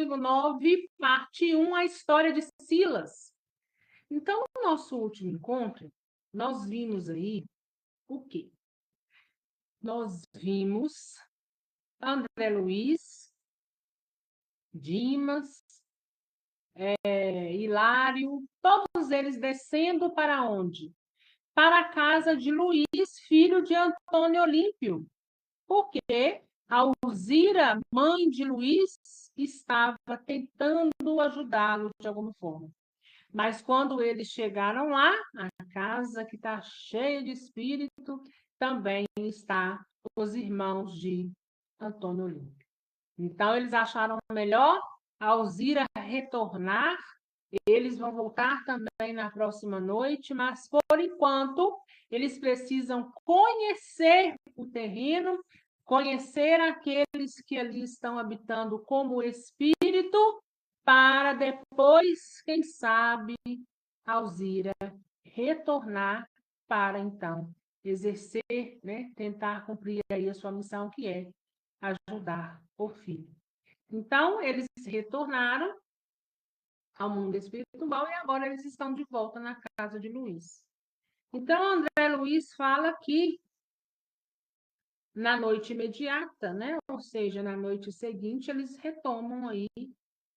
capítulo 9, parte 1, a história de Silas. Então, no nosso último encontro, nós vimos aí o quê? Nós vimos André Luiz, Dimas, Hilário, todos eles descendo para onde? Para a casa de Luís, filho de Antônio Olímpio. Porque Alzira, mãe de Luís, estava tentando ajudá-lo de alguma forma. Mas quando eles chegaram lá, a casa que está cheia de espírito, também está os irmãos de Antônio Olímpio. Então, eles acharam melhor Alzira retornar. Eles vão voltar também na próxima noite, mas, por enquanto, eles precisam conhecer o terreno, conhecer aqueles que ali estão habitando como espírito, para depois, quem sabe, Alzira retornar para, então, exercer, né, tentar cumprir aí a sua missão, que é ajudar o filho. Então, eles retornaram ao mundo espiritual e agora eles estão de volta na casa de Luís. Então, André Luiz fala que na noite imediata, né, ou seja, na noite seguinte, eles retomam aí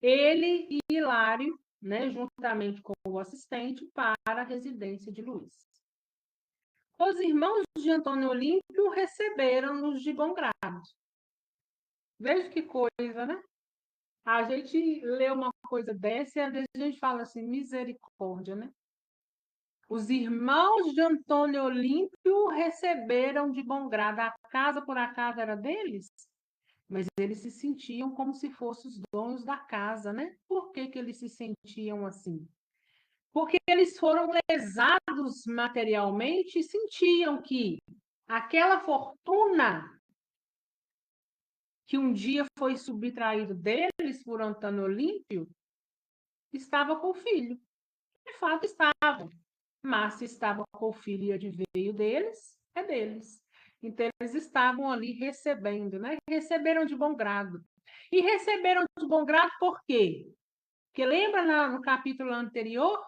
ele e Hilário, né, juntamente com o assistente, para a residência de Luís. Os irmãos de Antônio Olímpio receberam-nos de bom grado. Veja que coisa, né? A gente lê uma coisa dessa e às vezes a gente fala assim, misericórdia, né? Os irmãos de Antônio Olímpio receberam de bom grado. A casa, por acaso, era deles, mas eles se sentiam como se fossem os donos da casa, né? Por que eles se sentiam assim? Porque eles foram lesados materialmente e sentiam que aquela fortuna que um dia foi subtraído deles por Antônio Olímpio estava com o filho. De fato, estava. Mas se estava com o filho e adveio deles, é deles. Então, eles estavam ali recebendo, né? Receberam de bom grado. E receberam de bom grado por quê? Porque lembra no capítulo anterior,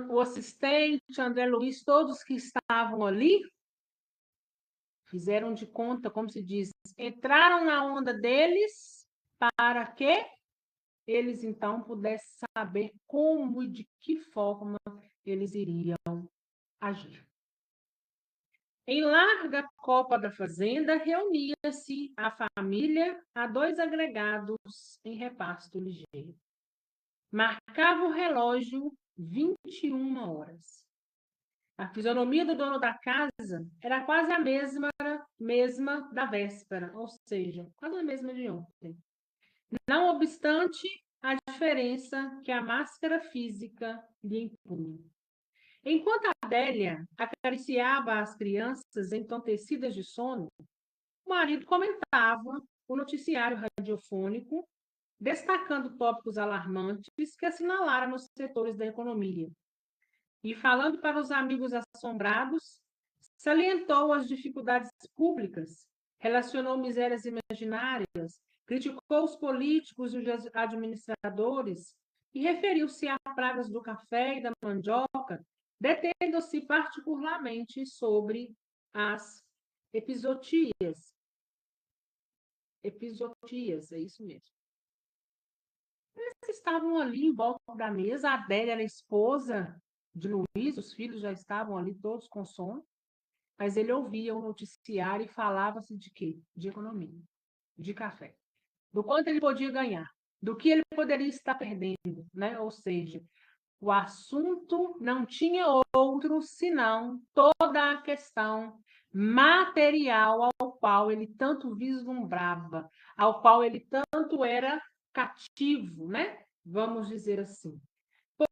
o assistente, André Luiz, todos que estavam ali, fizeram de conta, como se diz, entraram na onda deles para que eles, então, pudessem saber como e de que forma eles iriam agir. Em larga copa da fazenda, reunia-se a família a 2 agregados em repasto ligeiro. Marcava o relógio 21 horas. A fisionomia do dono da casa era quase a mesma da véspera, ou seja, quase a mesma de ontem. Não obstante a diferença que a máscara física lhe impunha. Enquanto a Adélia acariciava as crianças entontecidas de sono, o marido comentava o noticiário radiofônico, destacando tópicos alarmantes que assinalaram nos setores da economia. E, falando para os amigos assombrados, salientou as dificuldades públicas, relacionou misérias imaginárias, criticou os políticos e os administradores e referiu-se a pragas do café e da mandioca, detendo-se particularmente sobre as epizootias. Epizootias, é isso mesmo. Eles estavam ali em volta da mesa, a Adélia era a esposa de Luiz, os filhos já estavam ali todos com sono, mas ele ouvia o noticiário e falava-se de quê? De economia, de café, do quanto ele podia ganhar, do que ele poderia estar perdendo, né? Ou seja, o assunto não tinha outro senão toda a questão material ao qual ele tanto vislumbrava, ao qual ele tanto era cativo, né? Vamos dizer assim.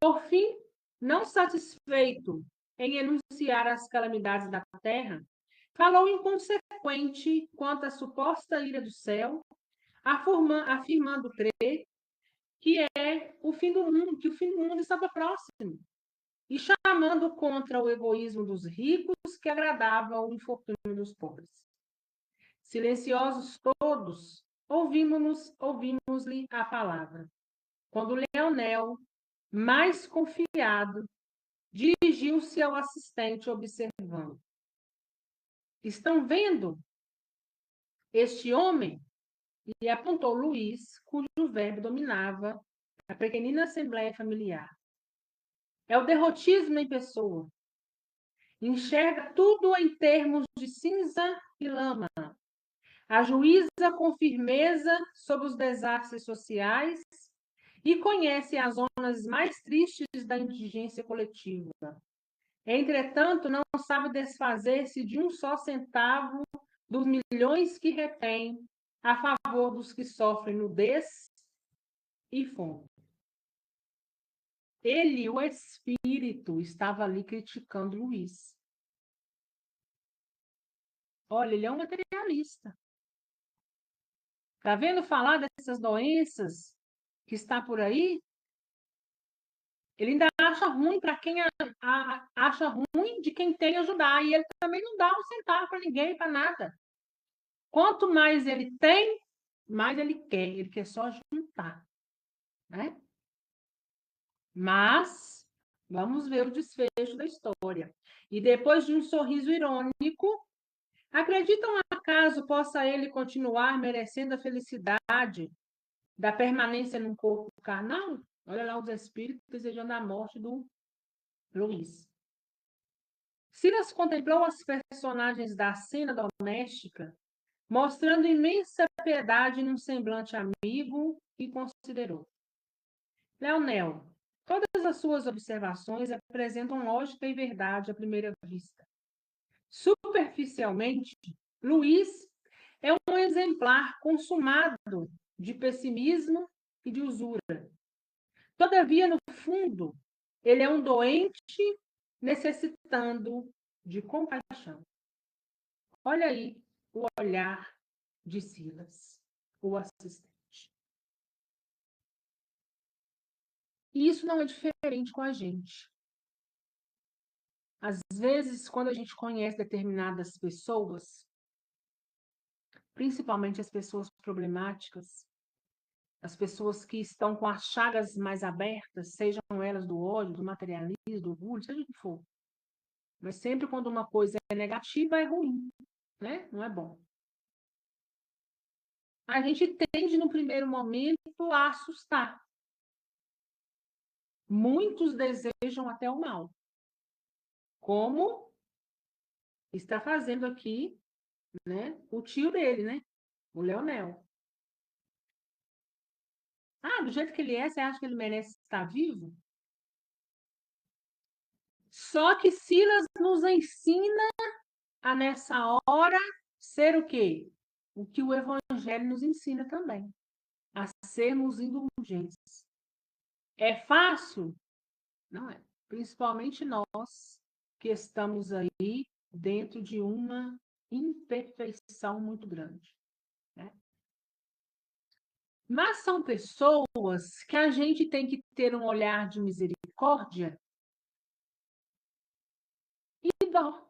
Por fim, não satisfeito em enunciar as calamidades da terra, falou inconsequente quanto à suposta ira do céu, afirmando crer que é o fim do mundo, que o fim do mundo estava próximo, e chamando contra o egoísmo dos ricos que agradava o infortúnio dos pobres. Silenciosos todos, ouvimos-lhe a palavra. Quando Leonel, mais confiado, dirigiu-se ao assistente, observando. Estão vendo este homem? E apontou Luís, cujo verbo dominava a pequenina assembleia familiar. É o derrotismo em pessoa. Enxerga tudo em termos de cinza e lama. Ajuiza com firmeza sobre os desastres sociais e conhece as zonas mais tristes da indigência coletiva. Entretanto, não sabe desfazer-se de um só centavo dos milhões que retém a favor dos que sofrem nudez e fome. Ele, o espírito, estava ali criticando Luís. Olha, ele é um materialista. Está vendo falar dessas doenças que está por aí? Ele ainda acha ruim para quem acha ruim de quem tem ajudar. E ele também não dá um centavo para ninguém, para nada. Quanto mais ele tem, mais ele quer. Ele quer só juntar. Né? Mas vamos ver o desfecho da história. E depois de um sorriso irônico, acreditam acaso possa ele continuar merecendo a felicidade da permanência num corpo carnal? Olha lá os espíritos desejando a morte do Luís. Silas contemplou as personagens da cena doméstica, mostrando imensa piedade num semblante amigo, e considerou. Leonel, todas as suas observações apresentam lógica e verdade à primeira vista. Superficialmente, Luís é um exemplar consumado de pessimismo e de usura. Todavia, no fundo, ele é um doente necessitando de compaixão. Olha aí o olhar de Silas, o assistente. E isso não é diferente com a gente. Às vezes, quando a gente conhece determinadas pessoas, principalmente as pessoas problemáticas, as pessoas que estão com as chagas mais abertas, sejam elas do ódio, do materialismo, do orgulho, seja o que for. Mas sempre quando uma coisa é negativa, é ruim, né? Não é bom. A gente tende, no primeiro momento, a assustar. Muitos desejam até o mal. Como está fazendo aqui, né, o tio dele, né? O Leonel. Ah, do jeito que ele é, você acha que ele merece estar vivo? Só que Silas nos ensina a, nessa hora, ser o quê? O que o Evangelho nos ensina também. A sermos indulgentes. É fácil? Não é. Principalmente nós que estamos aí dentro de uma imperfeição muito grande. Né? Mas são pessoas que a gente tem que ter um olhar de misericórdia e dó.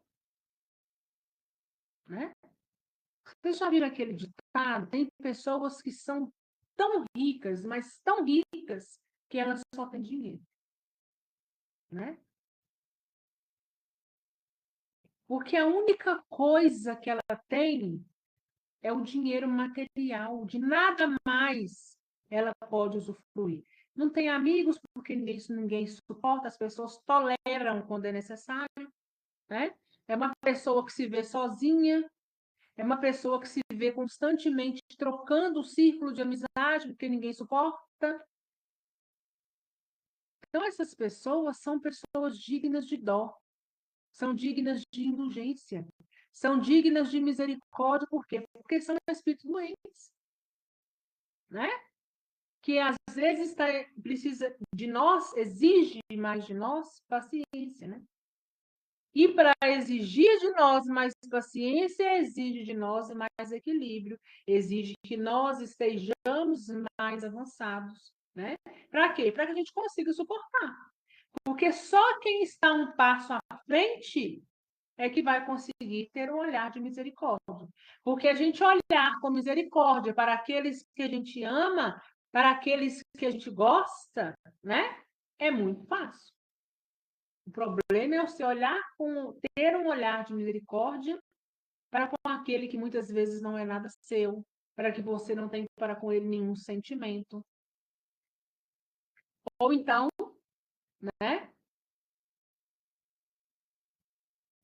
Né? Vocês já viram aquele ditado? Tem pessoas que são tão ricas, mas tão ricas, que elas só têm dinheiro. Né? Porque a única coisa que ela tem é o dinheiro material, de nada mais ela pode usufruir. Não tem amigos, porque ninguém suporta, as pessoas toleram quando é necessário. Né? É uma pessoa que se vê sozinha, é uma pessoa que se vê constantemente trocando o círculo de amizade, porque ninguém suporta. Então, essas pessoas são pessoas dignas de dó, são dignas de indulgência, são dignas de misericórdia, por quê? Porque são espíritos doentes, né? Que às vezes precisa de nós, exige mais de nós paciência, né? E para exigir de nós mais paciência, exige de nós mais equilíbrio, exige que nós estejamos mais avançados, né? Para quê? Para que a gente consiga suportar. Porque só quem está um passo à frente é que vai conseguir ter um olhar de misericórdia. Porque a gente olhar com misericórdia para aqueles que a gente ama, para aqueles que a gente gosta, né? É muito fácil. O problema é você ter um olhar de misericórdia para com aquele que muitas vezes não é nada seu, para que você não tenha para com ele nenhum sentimento. Ou então, né?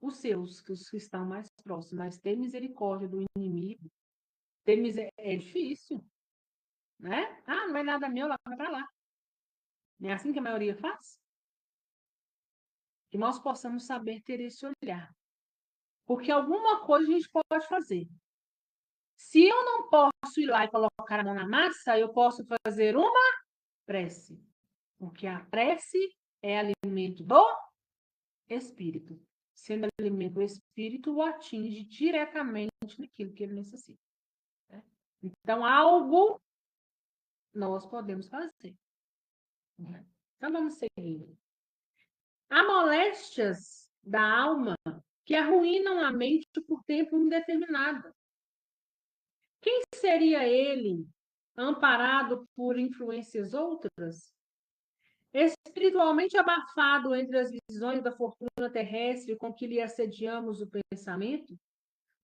Os seus, os que estão mais próximos, mas ter misericórdia do inimigo, é difícil, né? Ah, não é nada meu, lá vai para lá. Não é assim que a maioria faz? Que nós possamos saber ter esse olhar. Porque alguma coisa a gente pode fazer. Se eu não posso ir lá e colocar a mão na massa, eu posso fazer uma prece. Porque a prece é alimento do espírito. Sendo alimento do espírito, o atinge diretamente naquilo que ele necessita. Né? Então, algo nós podemos fazer. Né? Então, vamos seguir. Há moléstias da alma que arruinam a mente por tempo indeterminado. Quem seria ele, amparado por influências outras? Espiritualmente abafado entre as visões da fortuna terrestre com que lhe assediamos o pensamento,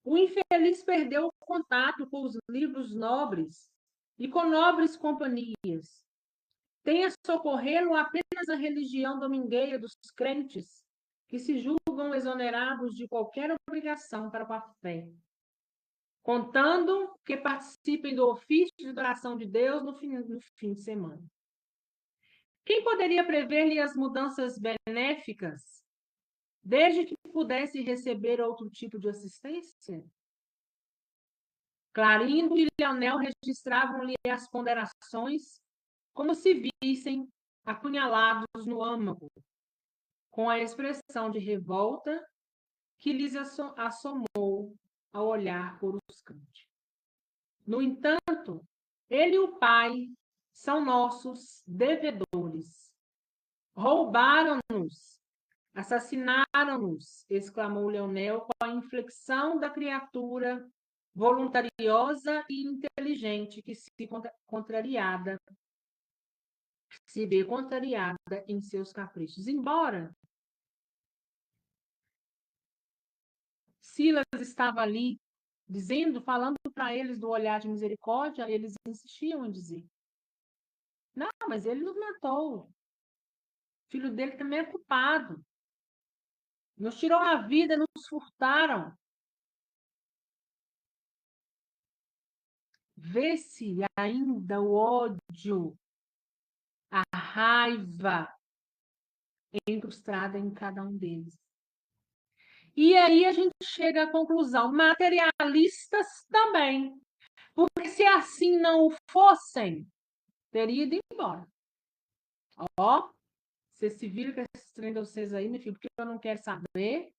o infeliz perdeu o contato com os livros nobres e com nobres companhias. Tem a socorrê-lo apenas a religião domingueira dos crentes, que se julgam exonerados de qualquer obrigação para com a fé, contando que participem do ofício de adoração de Deus no fim de semana. Quem poderia prever-lhe as mudanças benéficas, desde que pudesse receber outro tipo de assistência? Clarindo e Leonel registravam-lhe as ponderações como se vissem apunhalados no âmago, com a expressão de revolta que lhes assomou ao olhar coruscante. No entanto, ele e o pai são nossos devedores. Roubaram-nos, assassinaram-nos, exclamou Leonel com a inflexão da criatura voluntariosa e inteligente que se vê contrariada em seus caprichos. Embora Silas estava ali dizendo, falando para eles do olhar de misericórdia, eles insistiam em dizer: não, mas ele nos matou. O filho dele também é culpado. Nos tirou a vida, nos furtaram. Vê-se ainda o ódio, a raiva incrustada em cada um deles. E aí a gente chega à conclusão, materialistas também. Porque se assim não o fossem, teria ido embora. Ó, você se vira com esses trem de vocês aí, meu filho, porque eu não quero saber.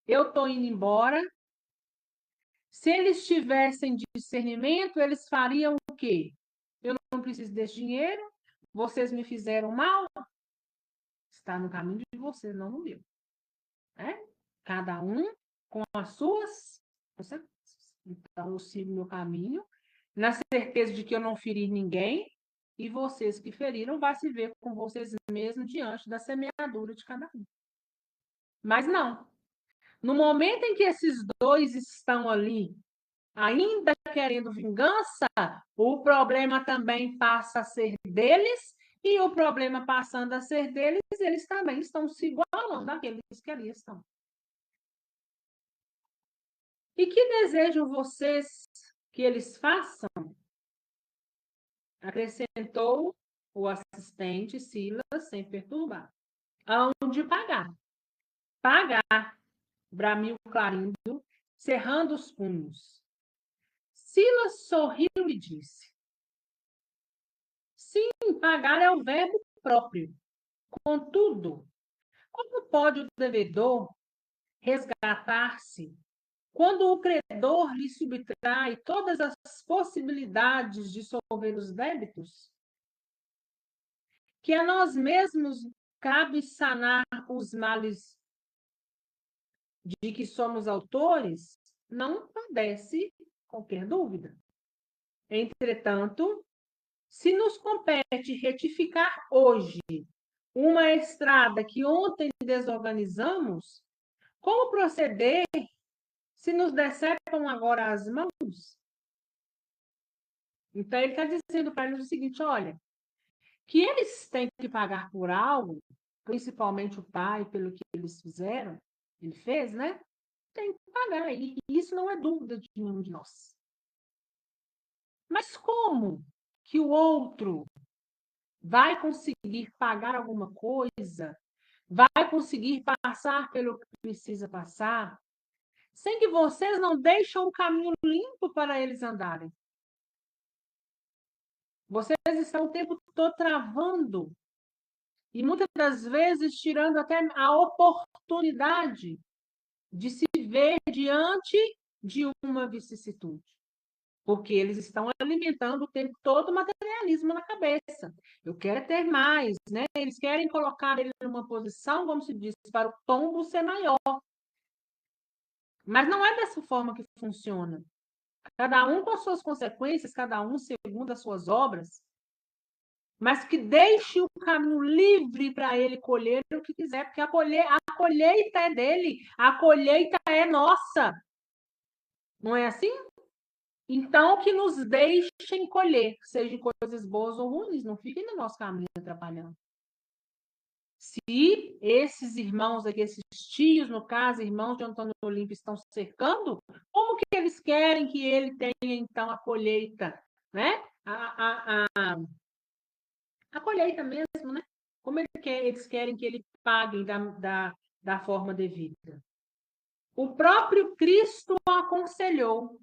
Eu estou indo embora. Se eles tivessem discernimento, eles fariam o quê? Eu não preciso desse dinheiro, vocês me fizeram mal, está no caminho de vocês, não no meu. Né? Cada um com as suas consequências. Então, eu sigo meu caminho, na certeza de que eu não feri ninguém, e vocês que feriram vão se ver com vocês mesmos diante da semeadura de cada um. Mas não. No momento em que esses dois estão ali, ainda querendo vingança, o problema também passa a ser deles, e o problema passando a ser deles, eles também estão se igualando àqueles que ali estão. E que desejam vocês que eles façam? Acrescentou o assistente Silas, sem perturbar. Hão de pagar. Pagar, bramiu Clarindo, cerrando os punhos. Silas sorriu e disse: sim, pagar é o verbo próprio. Contudo, como pode o devedor resgatar-se quando o credor lhe subtrai todas as possibilidades de solver os débitos? Que a nós mesmos cabe sanar os males de que somos autores, não padece qualquer dúvida. Entretanto, se nos compete retificar hoje uma estrada que ontem desorganizamos, como proceder se nos decepam agora as mãos? Então, ele está dizendo para eles o seguinte: olha, que eles têm que pagar por algo, principalmente o pai, pelo que eles fizeram, ele fez, né? Tem que pagar, e isso não é dúvida de nenhum de nós. Mas como que o outro vai conseguir pagar alguma coisa, vai conseguir passar pelo que precisa passar, sem que vocês não deixem um caminho limpo para eles andarem? Vocês estão o tempo todo travando e muitas das vezes tirando até a oportunidade de se ver diante de uma vicissitude. Porque eles estão alimentando o tempo todo o materialismo na cabeça. Eu quero ter mais, né? Eles querem colocar ele numa posição, como se diz, para o tombo ser maior. Mas não é dessa forma que funciona. Cada um com as suas consequências, cada um segundo as suas obras, mas que deixe o caminho livre para ele colher o que quiser, porque a colheita é dele, a colheita é nossa. Não é assim? Então, que nos deixem colher, sejam coisas boas ou ruins, não fiquem no nosso caminho atrapalhando. Se esses irmãos aqui, esses tios, no caso, irmãos de Antônio Olímpio, estão cercando, como que eles querem que ele tenha, então, a colheita, né? A colheita mesmo, né? Como eles querem que ele pague da forma devida? O próprio Cristo aconselhou.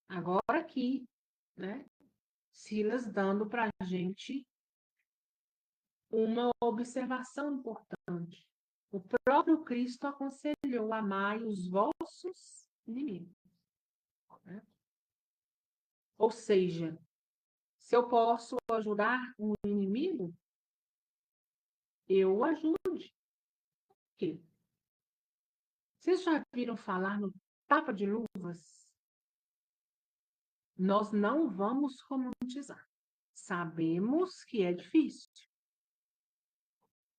Agora aqui, né? Silas dando para a gente uma observação importante. O próprio Cristo aconselhou: amai os vossos inimigos. Né? Ou seja, se eu posso ajudar um inimigo, eu o ajude. Por quê? Vocês já viram falar no tapa de luvas? Nós não vamos romantizar. Sabemos que é difícil.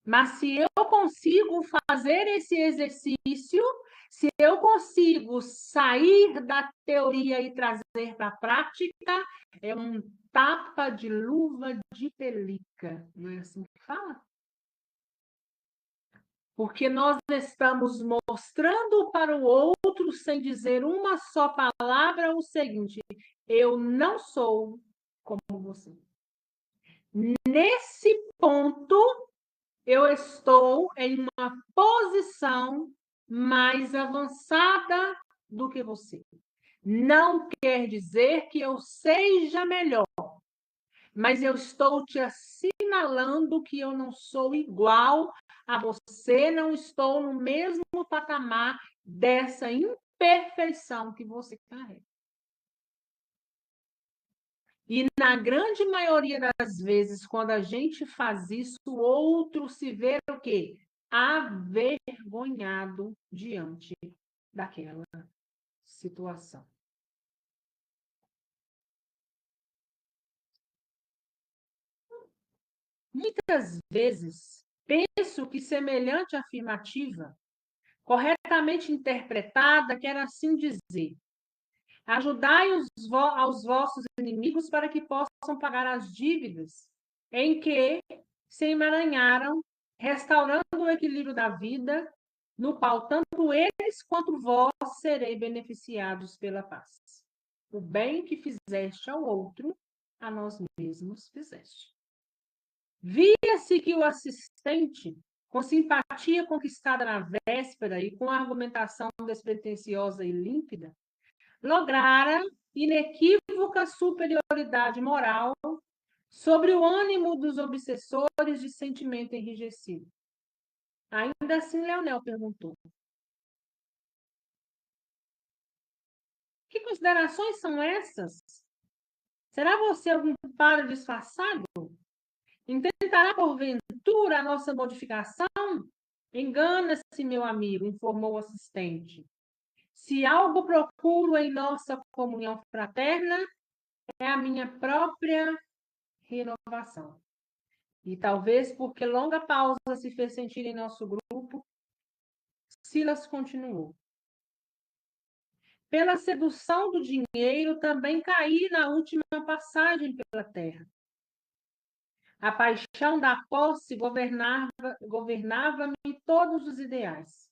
Mas se eu consigo fazer esse exercício, se eu consigo sair da teoria e trazer para a prática, é um tapa de luva de pelica. Não é assim que fala? Porque nós estamos mostrando para o outro, sem dizer uma só palavra, o seguinte: eu não sou como você. Nesse ponto, eu estou em uma posição mais avançada do que você. Não quer dizer que eu seja melhor, mas eu estou te assinalando que eu não sou igual a você, não estou no mesmo patamar dessa imperfeição que você carrega. E na grande maioria das vezes, quando a gente faz isso, o outro se vê o quê? Avergonhado diante daquela situação. Muitas vezes, penso que semelhante afirmativa, corretamente interpretada, quer assim dizer: ajudai aos vossos inimigos para que possam pagar as dívidas em que se emaranharam, restaurando o equilíbrio da vida, no qual tanto eles quanto vós sereis beneficiados pela paz. O bem que fizeste ao outro, a nós mesmos fizeste. Via-se que o assistente, com simpatia conquistada na véspera e com argumentação despretensiosa e límpida, lograra inequívoca superioridade moral sobre o ânimo dos obsessores de sentimento enrijecido. Ainda assim, Leonel perguntou: que considerações são essas? Será você algum padre disfarçado? Intentará, porventura, a nossa modificação Engana-se, meu amigo, informou o assistente. Se algo procuro em nossa comunhão fraterna, é a minha própria renovação. E talvez porque longa pausa se fez sentir em nosso grupo, Silas continuou. Pela sedução do dinheiro, também caí na última passagem pela terra. A paixão da posse governava-me todos os ideais.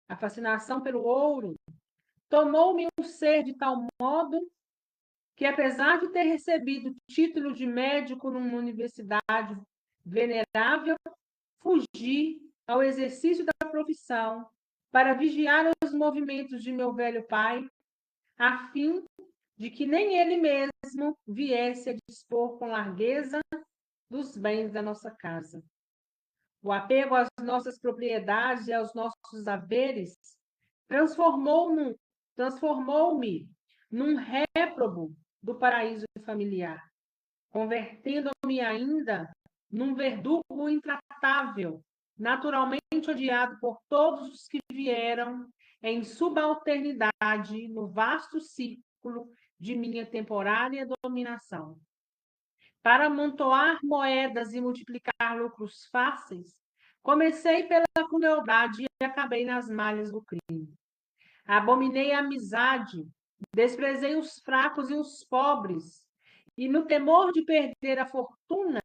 A fascinação pelo ouro tomou-me um ser de tal modo que, apesar de ter recebido título de médico numa universidade venerável, fugi ao exercício da profissão para vigiar os movimentos de meu velho pai, a fim de que nem ele mesmo viesse a dispor com largueza dos bens da nossa casa. O apego às nossas propriedades e aos nossos haveres transformou-me num réprobo do paraíso familiar, convertendo-me ainda num verdugo intratável, naturalmente odiado por todos os que vieram em subalternidade no vasto círculo de minha temporária dominação. Para amontoar moedas e multiplicar lucros fáceis, comecei pela crueldade e acabei nas malhas do crime. Abominei a amizade, desprezei os fracos e os pobres, e no temor de perder a fortuna,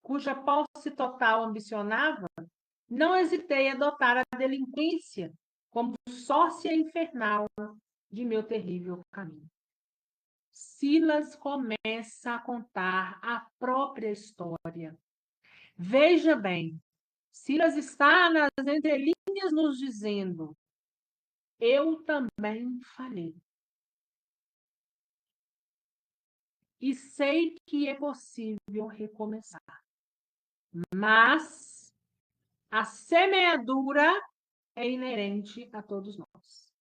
cuja posse total ambicionava, não hesitei em adotar a delinquência como sócia infernal de meu terrível caminho. Silas começa a contar a própria história. Veja bem, Silas está nas entrelinhas nos dizendo: eu também falhei. E sei que é possível recomeçar. Mas a semeadura é inerente a todos nós.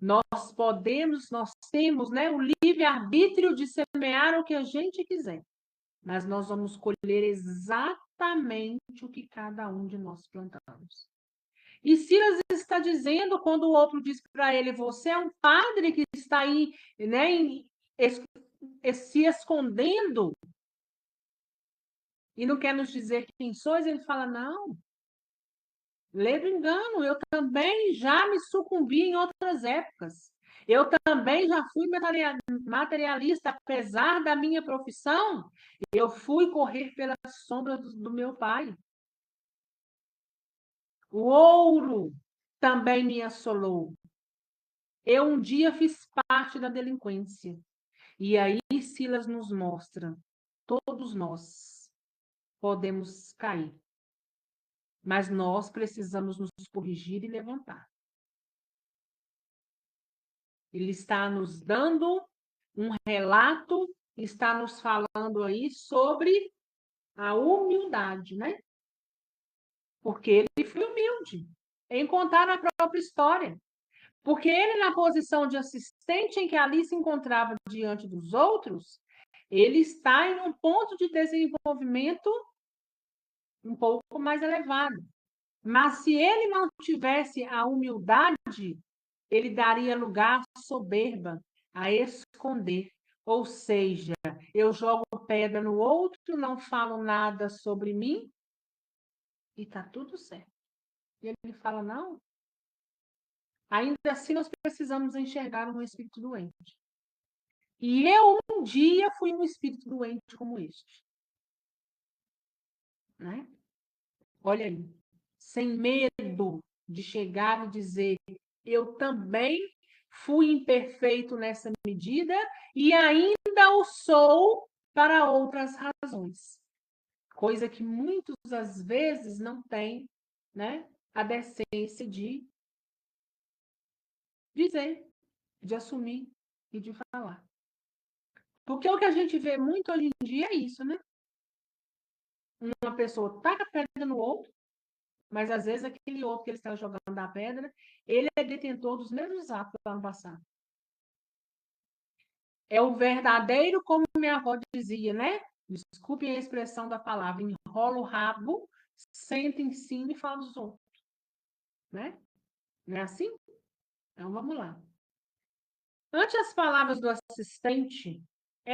Nós temos, né, o livre-arbítrio de semear o que a gente quiser, mas nós vamos colher exatamente o que cada um de nós plantamos. E Silas está dizendo, quando o outro diz para ele, você é um padre que está aí, né, se escondendo e não quer nos dizer quem sois, ele fala, não, ledo engano, eu também já me sucumbi em outras épocas. Eu também já fui materialista, apesar da minha profissão, eu fui correr pela sombra do meu pai. O ouro também me assolou. Eu um dia fiz parte da delinquência. E aí Silas nos mostra, todos nós podemos cair, mas nós precisamos nos corrigir e levantar. Ele está nos dando um relato, está nos falando aí sobre a humildade, né? Porque ele foi humilde em contar a própria história. Porque ele, na posição de assistente em que ali se encontrava diante dos outros, ele está em um ponto de desenvolvimento um pouco mais elevado. Mas se ele não tivesse a humildade, ele daria lugar à soberba, a esconder. Ou seja, eu jogo pedra no outro, não falo nada sobre mim e está tudo certo. E ele fala, não. Ainda assim, nós precisamos enxergar um espírito doente. E eu um dia fui um espírito doente como este. Né? Olha aí, sem medo de chegar e dizer, eu também fui imperfeito nessa medida e ainda o sou para outras razões. Coisa que muitas às vezes não tem, né, a decência de dizer, de assumir e de falar. Porque o que a gente vê muito hoje em dia é isso, né? Uma pessoa taca a pedra no outro, mas às vezes aquele outro que ele está jogando a pedra, ele é detentor dos mesmos atos lá no passado. É o verdadeiro, como minha avó dizia, né? Desculpem a expressão da palavra, enrola o rabo, senta em cima e fala dos outros. né? Não é assim? Então, vamos lá. Ante as palavras do assistente,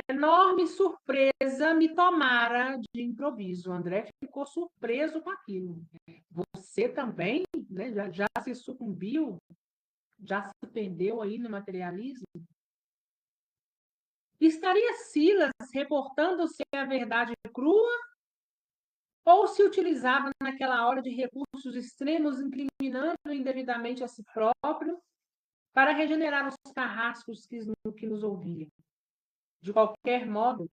enorme surpresa me tomara de improviso. O André ficou surpreso com aquilo. Você também, né? Já se sucumbiu, já se perdeu aí no materialismo? Estaria Silas reportando-se a verdade crua ou se utilizava naquela hora de recursos extremos, incriminando indevidamente a si próprio para regenerar os carrascos que nos ouviam? De qualquer modo,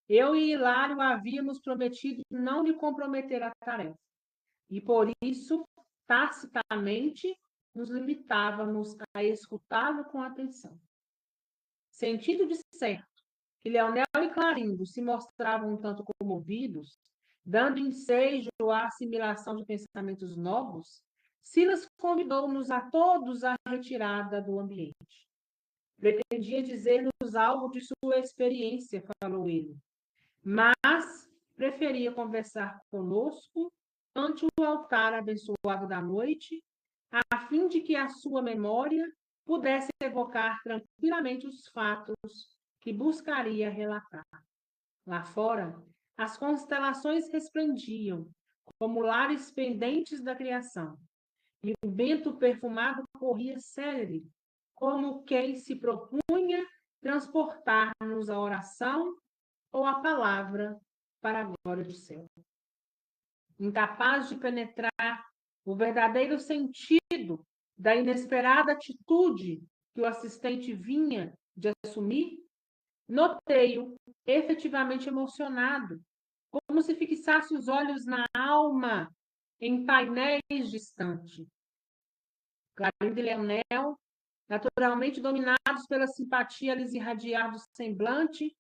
eu e Hilário havíamos prometido não lhe comprometer a tarefa, e por isso, tacitamente, nos limitávamos a escutá-lo com atenção. Sentindo de certo que Leonel e Clarindo se mostravam um tanto comovidos, dando ensejo à assimilação de pensamentos novos, Silas convidou-nos a todos à retirada do ambiente. Pretendia dizer-nos algo de sua experiência, falou ele, mas preferia conversar conosco ante o altar abençoado da noite, a fim de que a sua memória pudesse evocar tranquilamente os fatos que buscaria relatar. Lá fora, as constelações resplendiam como lares pendentes da criação, e o vento perfumado corria célere, como quem se propunha transportar-nos a oração ou a palavra para a glória do céu. Incapaz de penetrar o verdadeiro sentido da inesperada atitude que o assistente vinha de assumir, notei-o efetivamente emocionado, como se fixasse os olhos na alma em painéis distantes. Clarindo e Leonel, naturalmente dominados pela simpatia lhes irradiar do semblante,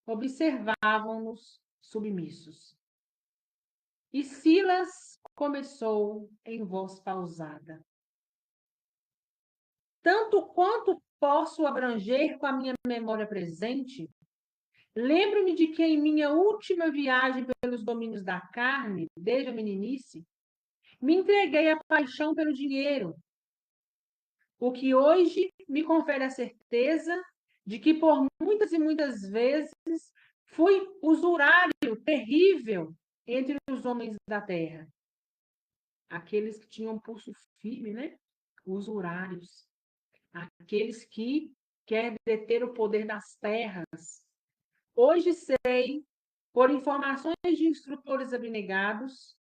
observavam-nos submissos. E Silas começou em voz pausada. Tanto quanto posso abranger com a minha memória presente, lembro-me de que em minha última viagem pelos domínios da carne, desde a meninice, me entreguei à paixão pelo dinheiro, o que hoje me confere a certeza de que por muitas e muitas vezes fui usurário terrível entre os homens da terra. Aqueles que tinham pulso firme, né? Usurários. Aqueles que querem deter o poder das terras. Hoje sei, por informações de instrutores abnegados,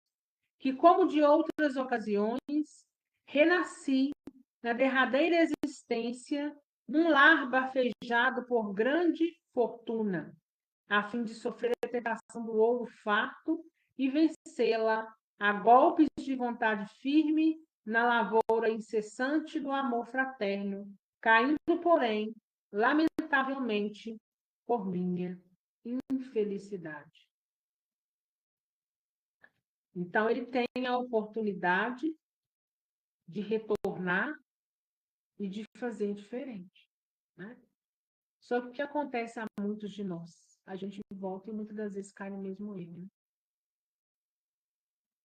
que, como de outras ocasiões, renasci na derradeira existência num lar bafejado por grande fortuna, a fim de sofrer a tentação do ouro farto e vencê-la a golpes de vontade firme na lavoura incessante do amor fraterno, caindo, porém, lamentavelmente, por minha infelicidade. Então, ele tem a oportunidade de retornar e de fazer diferente, né? Só que o que acontece a muitos de nós? A gente volta e muitas das vezes cai no mesmo erro. Né?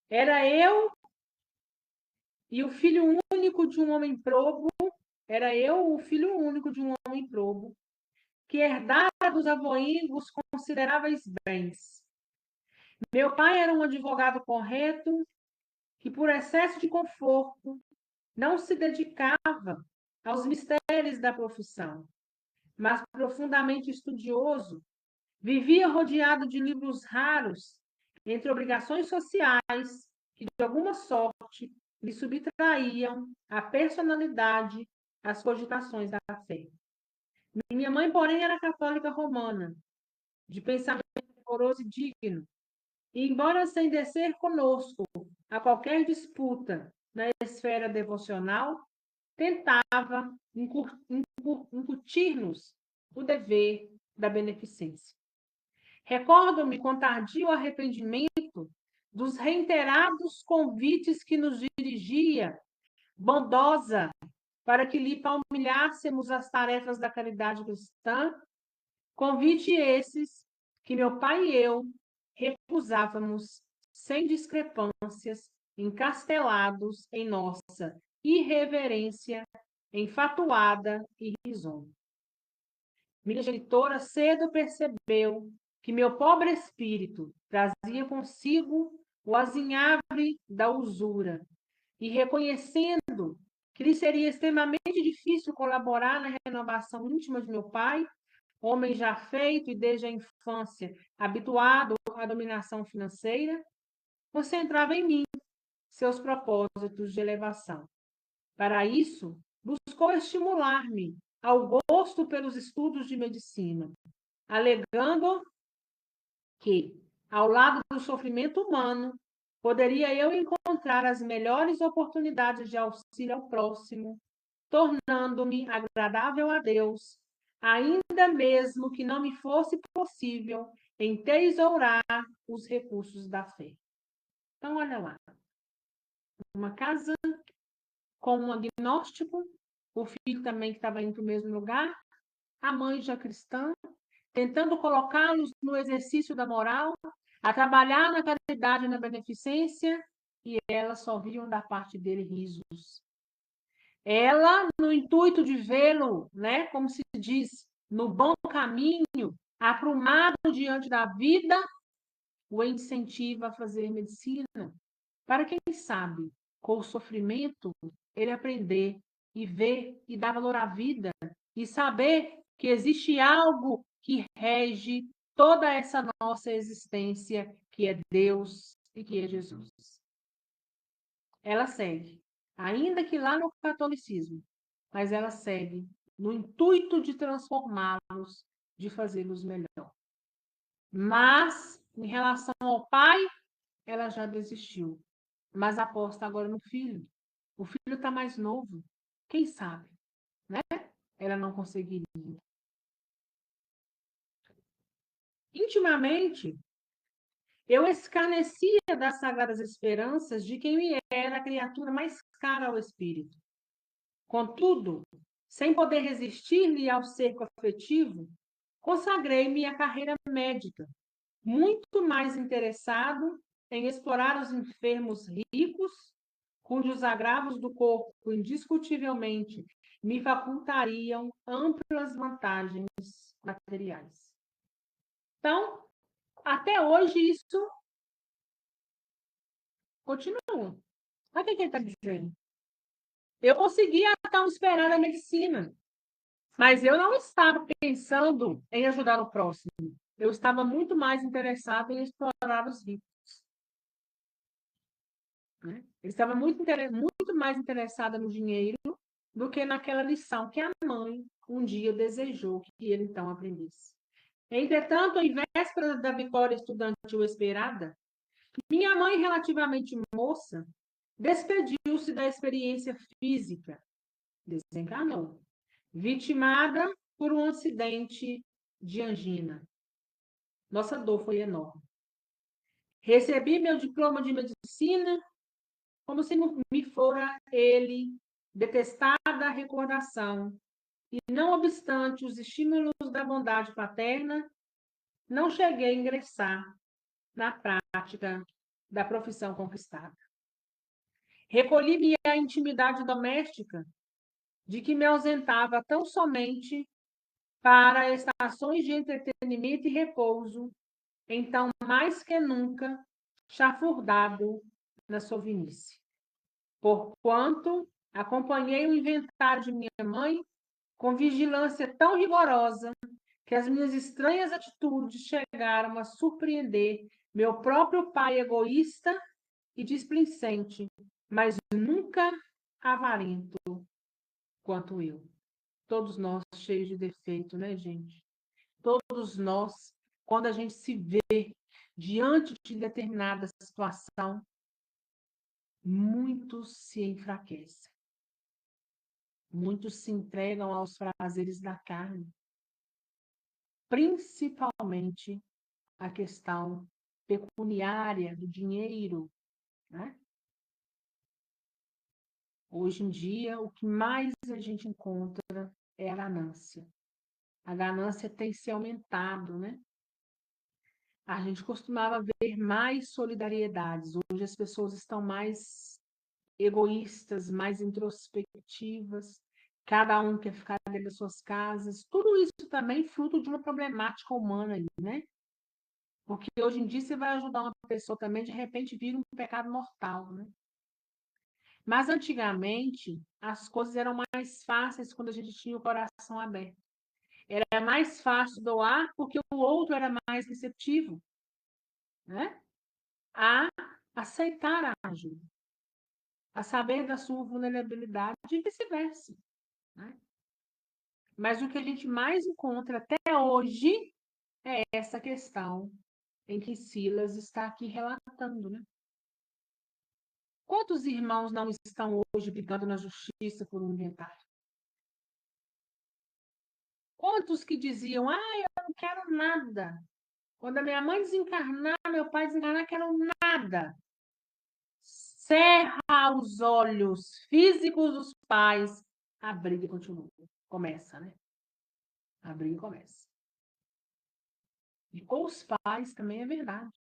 Era eu e o filho único de um homem probo, era eu, o filho único de um homem probo, que herdara dos avoengos consideráveis bens. Meu pai era um advogado correto, que por excesso de conforto não se dedicava aos mistérios da profissão, mas profundamente estudioso, vivia rodeado de livros raros, entre obrigações sociais que, de alguma sorte, lhe subtraíam a personalidade, as cogitações da fé. Minha mãe, porém, era católica romana, de pensamento rigoroso e digno, e, embora sem descer conosco a qualquer disputa na esfera devocional, tentava incutir-nos o dever da beneficência. Recordo-me com tardio arrependimento dos reiterados convites que nos dirigia, bondosa, para que lhe palmilhássemos as tarefas da caridade cristã, convite esses que meu pai e eu recusávamos sem discrepâncias, encastelados em nossa irreverência, enfatuada e risonha. Minha genitora cedo percebeu que meu pobre espírito trazia consigo o azinhavre da usura, e reconhecendo que lhe seria extremamente difícil colaborar na renovação íntima de meu pai, homem já feito e desde a infância habituado à dominação financeira, concentrava em mim seus propósitos de elevação. Para isso, buscou estimular-me ao gosto pelos estudos de medicina, alegando que, ao lado do sofrimento humano, poderia eu encontrar as melhores oportunidades de auxílio ao próximo, tornando-me agradável a Deus, ainda mesmo que não me fosse possível entesourar os recursos da fé. Então, olha lá, uma casa com um agnóstico, o filho também que estava indo para o mesmo lugar, a mãe já cristã, tentando colocá-los no exercício da moral, a trabalhar na caridade e na beneficência, e elas só viam da parte dele risos. Ela, no intuito de vê-lo, né, como se diz, no bom caminho, aprumado diante da vida, o incentiva a fazer medicina, para quem sabe, com o sofrimento, ele aprender e ver e dar valor à vida e saber que existe algo que rege toda essa nossa existência, que é Deus e que é Jesus. Ela segue, ainda que lá no catolicismo, mas ela segue no intuito de transformá-los, de fazê-los melhor. Mas, em relação ao pai, ela já desistiu. Mas aposta agora no filho. O filho está mais novo. Quem sabe, né? Ela não conseguiria. Intimamente, eu escarnecia das sagradas esperanças de quem me era a criatura mais cara ao espírito. Contudo, sem poder resistir-lhe ao cerco afetivo, consagrei-me à carreira médica, muito mais interessado em explorar os enfermos ricos, cujos agravos do corpo indiscutivelmente me facultariam amplas vantagens materiais. Então, até hoje isso continua. Olha o que ele está dizendo. Eu conseguia então esperar a medicina, mas eu não estava pensando em ajudar o próximo. Eu estava muito mais interessado em explorar os ricos. Né? Ele estava muito mais interessado no dinheiro do que naquela lição que a mãe um dia desejou que ele então aprendesse. Entretanto, em véspera da vitória estudantil esperada, minha mãe, relativamente moça, despediu-se da experiência física, desencarnou, vitimada por um acidente de angina. Nossa dor foi enorme. Recebi meu diploma de medicina como se me fora ele detestada recordação, e não obstante os estímulos da bondade paterna, não cheguei a ingressar na prática da profissão conquistada. Recolhi-me à intimidade doméstica, de que me ausentava tão somente para estações de entretenimento e repouso, então mais que nunca chafurdado na sovinice. Porquanto acompanhei o inventário de minha mãe com vigilância tão rigorosa que as minhas estranhas atitudes chegaram a surpreender meu próprio pai egoísta e displicente, mas nunca avarento quanto eu. Todos nós cheios de defeito, né, gente? Todos nós, quando a gente se vê diante de determinada situação, muitos se enfraquecem. Muitos se entregam aos prazeres da carne, principalmente a questão pecuniária, do dinheiro, né? Hoje em dia, o que mais a gente encontra é a ganância. A ganância tem se aumentado, né? A gente costumava ver mais solidariedades. Hoje as pessoas estão mais egoístas, mais introspectivas, cada um quer ficar dentro das suas casas. Tudo isso também fruto de uma problemática humana, né? Porque hoje em dia você vai ajudar uma pessoa também, de repente vira um pecado mortal, né? Mas antigamente as coisas eram mais fáceis quando a gente tinha o coração aberto. Era mais fácil doar porque o outro era mais receptivo, né? A aceitar a ajuda, a saber da sua vulnerabilidade e vice-versa, né? Mas o que a gente mais encontra até hoje é essa questão em que Silas está aqui relatando, né? Quantos irmãos não estão hoje brigando na justiça por um inventário? Quantos que diziam, eu não quero nada. Quando a minha mãe desencarnar, meu pai desencarnar, quero nada. Cerra os olhos físicos dos pais, a briga continua. Começa, né? A briga começa. E com os pais também é verdade.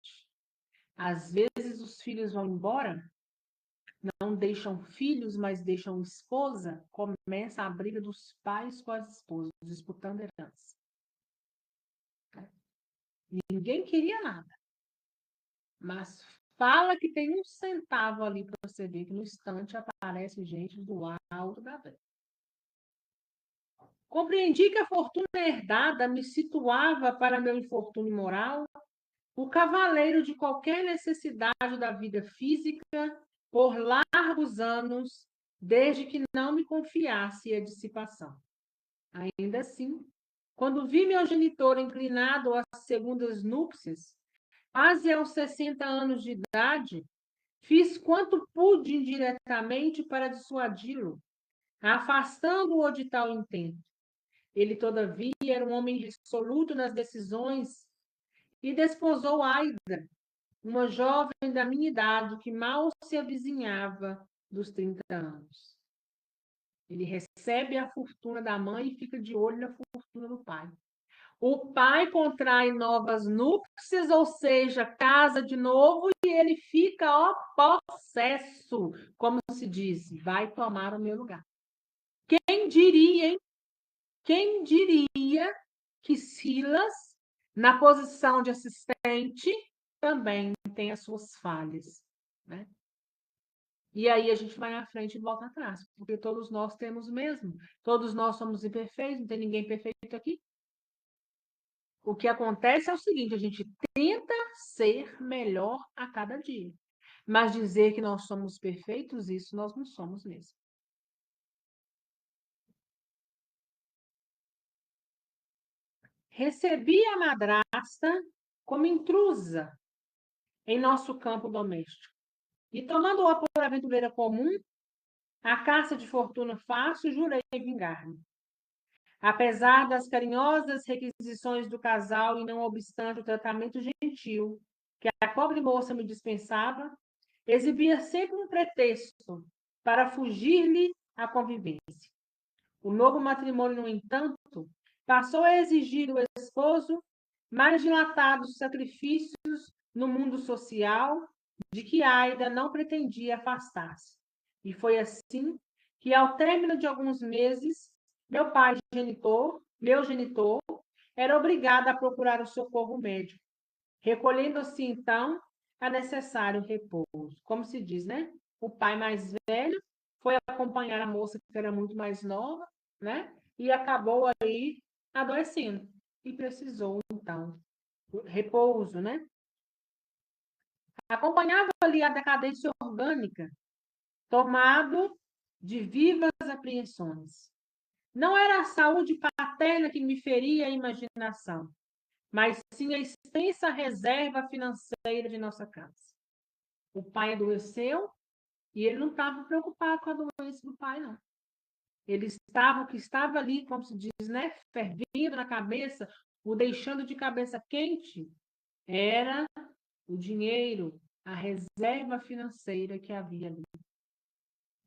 Às vezes os filhos vão embora, não deixam filhos, mas deixam esposa, começa a briga dos pais com as esposas, disputando herança. Ninguém queria nada, mas fala que tem um centavo ali para você ver que no instante aparece gente do alto da vida. Compreendi que a fortuna herdada me situava para meu infortúnio moral, o cavaleiro de qualquer necessidade da vida física, por largos anos, desde que não me confiasse a dissipação. Ainda assim, quando vi meu genitor inclinado às segundas núpcias, quase aos 60 anos de idade, fiz quanto pude indiretamente para dissuadi-lo, afastando-o de tal intento. Ele, todavia, era um homem resoluto nas decisões e desposou Aida, uma jovem da minha idade que mal se avizinhava dos 30 anos. Ele recebe a fortuna da mãe e fica de olho na fortuna do pai. O pai contrai novas núpcias, ou seja, casa de novo, e ele fica, possesso, como se diz, vai tomar o meu lugar. Quem diria, hein? Quem diria que Silas, na posição de assistente, também tem as suas falhas, né? E aí a gente vai à frente e volta atrás, porque todos nós temos o mesmo. Todos nós somos imperfeitos, não tem ninguém perfeito aqui. O que acontece é o seguinte, a gente tenta ser melhor a cada dia. Mas dizer que nós somos perfeitos, isso nós não somos mesmo. Recebi a madrasta como intrusa em nosso campo doméstico. E tomando-a por aventureira comum, a caça de fortuna fácil, jurei vingar-me. Apesar das carinhosas requisições do casal e não obstante o tratamento gentil que a pobre moça me dispensava, exibia sempre um pretexto para fugir-lhe à convivência. O novo matrimônio, no entanto, passou a exigir do esposo mais dilatados sacrifícios no mundo social, de que Aida não pretendia afastar-se. E foi assim que, ao término de alguns meses, meu genitor, era obrigado a procurar o socorro médico, recolhendo-se então a necessário repouso. Como se diz, né? O pai mais velho foi acompanhar a moça que era muito mais nova, né? E acabou aí adoecendo e precisou então repouso, né? Acompanhava ali a decadência orgânica, tomado de vivas apreensões. Não era a saúde paterna que me feria a imaginação, mas sim a extensa reserva financeira de nossa casa. O pai adoeceu e ele não estava preocupado com a doença do pai, não. Ele estava, o que estava ali, como se diz, né, fervendo na cabeça, o deixando de cabeça quente, era o dinheiro, a reserva financeira que havia ali.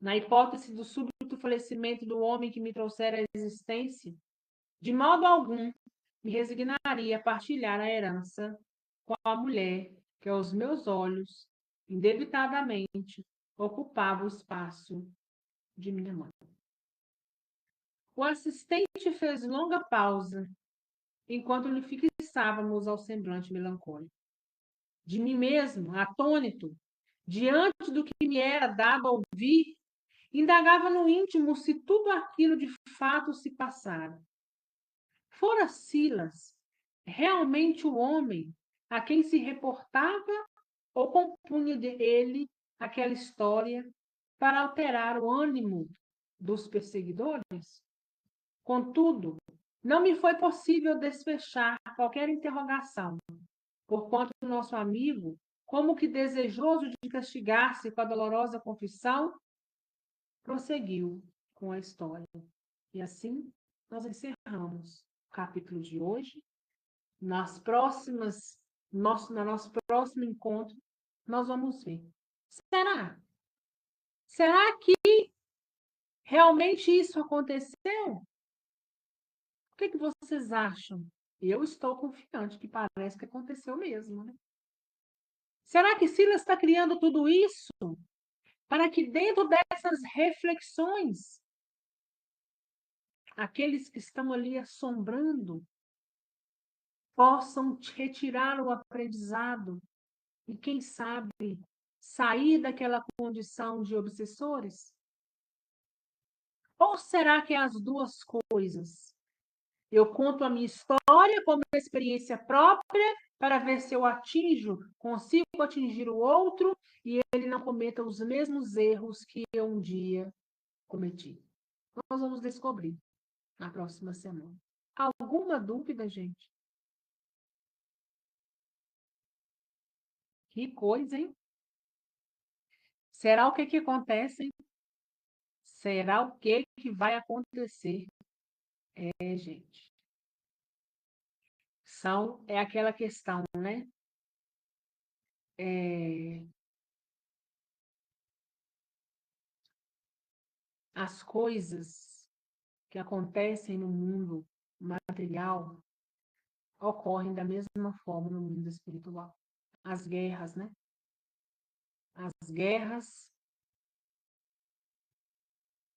Na hipótese do súbito falecimento do homem que me trouxera a existência, de modo algum me resignaria a partilhar a herança com a mulher que, aos meus olhos, indevitadamente, ocupava o espaço de minha mãe. O assistente fez longa pausa, enquanto lhe fixávamos ao semblante melancólico. De mim mesmo, atônito, diante do que me era dado a ouvir, indagava no íntimo se tudo aquilo de fato se passara. Fora Silas realmente o homem a quem se reportava ou compunha ele aquela história para alterar o ânimo dos perseguidores? Contudo, não me foi possível desfechar qualquer interrogação, porquanto o nosso amigo, como que desejoso de castigar-se com a dolorosa confissão, prosseguiu com a história. E assim nós encerramos o capítulo de hoje. No nosso próximo encontro, nós vamos ver. Será? Será que realmente isso aconteceu? O que vocês acham? Eu estou confiante que parece que aconteceu mesmo, né? Será que Silas está criando tudo isso para que dentro dessas reflexões, aqueles que estão ali assombrando possam retirar o aprendizado e, quem sabe, sair daquela condição de obsessores? Ou será que é as duas coisas? Eu conto a minha história como experiência própria para ver se eu consigo atingir o outro e ele não cometa os mesmos erros que eu um dia cometi. Nós vamos descobrir na próxima semana. Alguma dúvida, gente? Que coisa, hein? Será o que acontece, hein? Será o que vai acontecer? Gente. É aquela questão, né? As coisas que acontecem no mundo material ocorrem da mesma forma no mundo espiritual. As guerras, né? As guerras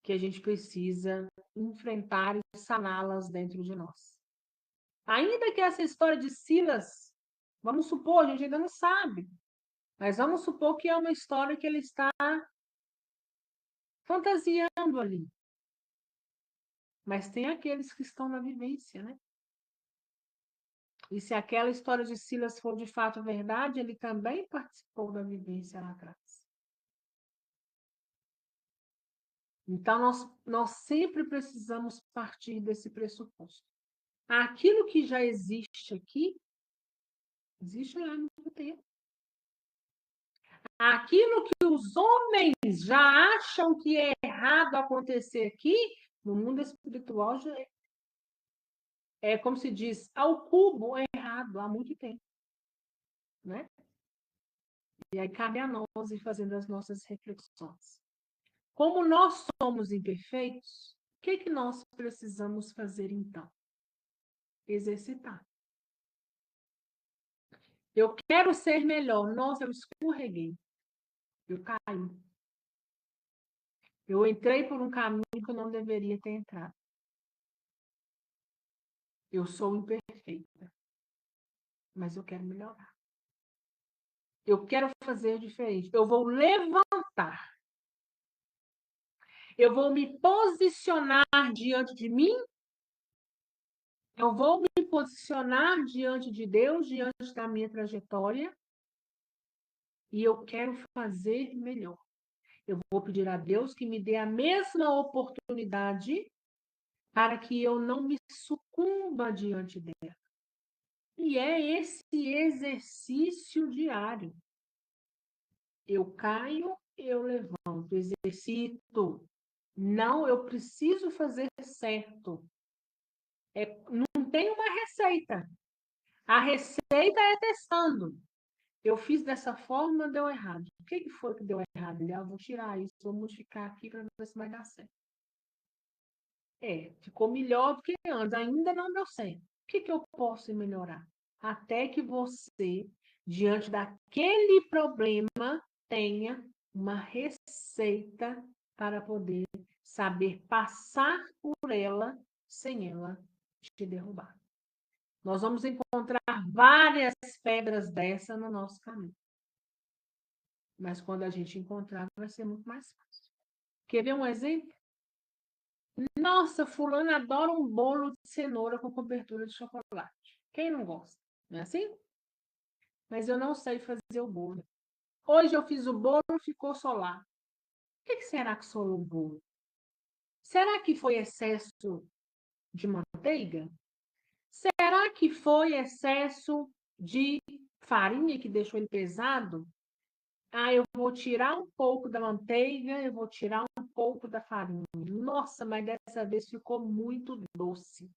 que a gente precisa enfrentar e saná-las dentro de nós. Ainda que essa história de Silas, vamos supor, a gente ainda não sabe, mas vamos supor que é uma história que ele está fantasiando ali. Mas tem aqueles que estão na vivência, né? E se aquela história de Silas for de fato verdade, ele também participou da vivência lá atrás. Então, nós sempre precisamos partir desse pressuposto. Aquilo que já existe aqui, existe lá no tempo. Aquilo que os homens já acham que é errado acontecer aqui, no mundo espiritual já é como se diz, ao cubo é errado há muito tempo. Né? E aí cabe a nós ir fazendo as nossas reflexões. Como nós somos imperfeitos, o que nós precisamos fazer então? Exercitar. Eu quero ser melhor. Nossa, eu escorreguei. Eu caí. Eu entrei por um caminho que eu não deveria ter entrado. Eu sou imperfeita. Mas eu quero melhorar. Eu quero fazer diferente. Eu vou levantar. Eu vou me posicionar diante de mim. Eu vou me posicionar diante de Deus, diante da minha trajetória. E eu quero fazer melhor. Eu vou pedir a Deus que me dê a mesma oportunidade para que eu não me sucumba diante dela. E é esse exercício diário. Eu caio, eu levanto, exercito. Não, eu preciso fazer certo. Não tem uma receita. A receita é testando. Eu fiz dessa forma, deu errado. O que foi que deu errado? Eu vou tirar isso, vou modificar aqui para ver se vai dar certo. Ficou melhor do que antes, ainda não deu certo. O que eu posso melhorar? Até que você, diante daquele problema, tenha uma receita para poder saber passar por ela sem ela te derrubar. Nós vamos encontrar várias pedras dessa no nosso caminho. Mas quando a gente encontrar, vai ser muito mais fácil. Quer ver um exemplo? Nossa, fulano adora um bolo de cenoura com cobertura de chocolate. Quem não gosta? Não é assim? Mas eu não sei fazer o bolo. Hoje eu fiz o bolo e ficou solar. O que será que solou o bolo? Será que foi excesso de manteiga? Será que foi excesso de farinha que deixou ele pesado? Ah, eu vou tirar um pouco da manteiga, eu vou tirar um pouco da farinha. Nossa, mas dessa vez ficou muito doce.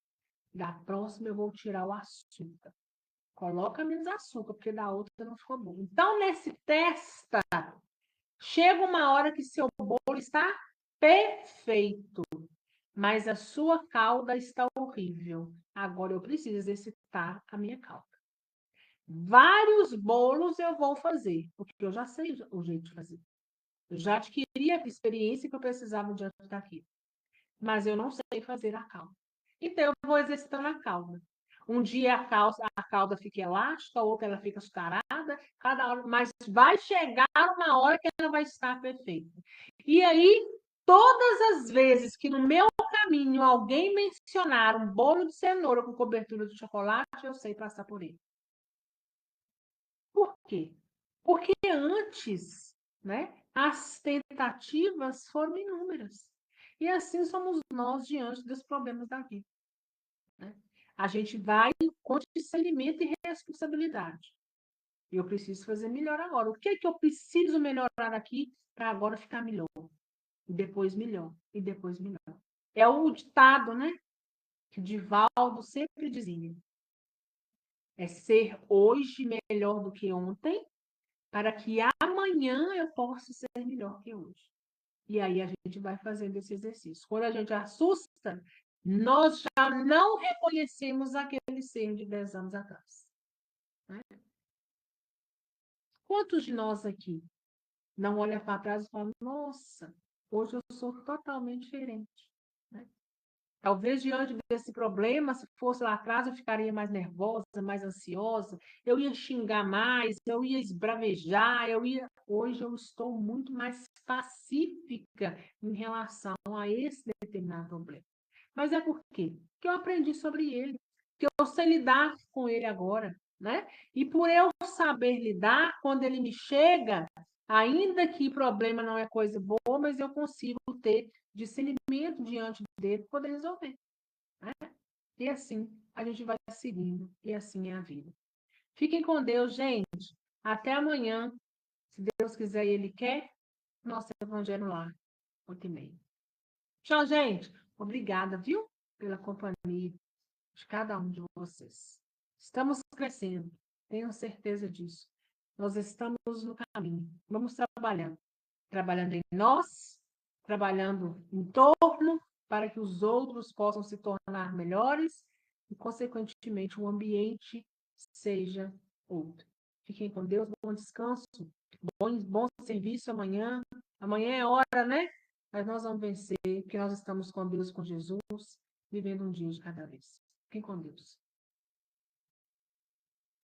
Da próxima eu vou tirar o açúcar. Coloca menos açúcar, porque da outra não ficou bom. Então, nesse testa, chega uma hora que seu bolo está perfeito, mas a sua calda está horrível. Agora eu preciso exercitar a minha calda. Vários bolos eu vou fazer, porque eu já sei o jeito de fazer. Eu já adquiri a experiência que eu precisava diante daquilo. Mas eu não sei fazer a calda. Então, eu vou exercitando a calda. Um dia a calda fica elástica, outra ela fica açucarada, cada hora, mas vai chegar uma hora que ela vai estar perfeita. E aí, todas as vezes que no meu caminho alguém mencionar um bolo de cenoura com cobertura de chocolate, eu sei passar por ele. Por quê? Porque antes, né, as tentativas foram inúmeras. E assim somos nós diante dos problemas da vida. Né? A gente vai com discernimento e responsabilidade. Eu preciso fazer melhor agora. O que é que eu preciso melhorar aqui para agora ficar melhor? E depois melhor, e depois melhor. É o ditado, né? Que Divaldo sempre dizia. É ser hoje melhor do que ontem, para que amanhã eu possa ser melhor que hoje. E aí a gente vai fazendo esse exercício. Quando a gente assusta, nós já não reconhecemos aquele ser de 10 anos atrás. Né? Quantos de nós aqui não olham para trás e falam, nossa, hoje eu sou totalmente diferente. Né? Talvez diante desse problema, se fosse lá atrás, eu ficaria mais nervosa, mais ansiosa, eu ia xingar mais, eu ia esbravejar, Hoje eu estou muito mais pacífica em relação a esse determinado problema. Mas é por quê? Porque eu aprendi sobre ele, que eu sei lidar com ele agora, né? E por eu saber lidar, quando ele me chega, ainda que o problema não é coisa boa, mas eu consigo ter discernimento diante dele para poder resolver. Né? E assim a gente vai seguindo, e assim é a vida. Fiquem com Deus, gente. Até amanhã. Se Deus quiser e Ele quer, nosso Evangelho lá, 8h30. Tchau, gente. Obrigada, viu? Pela companhia de cada um de vocês. Estamos crescendo, tenho certeza disso. Nós estamos no caminho. Vamos trabalhando. Trabalhando em nós, trabalhando em torno, para que os outros possam se tornar melhores e, consequentemente, o ambiente seja outro. Fiquem com Deus, bom descanso, bom serviço amanhã. Amanhã é hora, né? Mas nós vamos vencer, porque nós estamos com Deus, com Jesus, vivendo um dia de cada vez. Fiquem com Deus.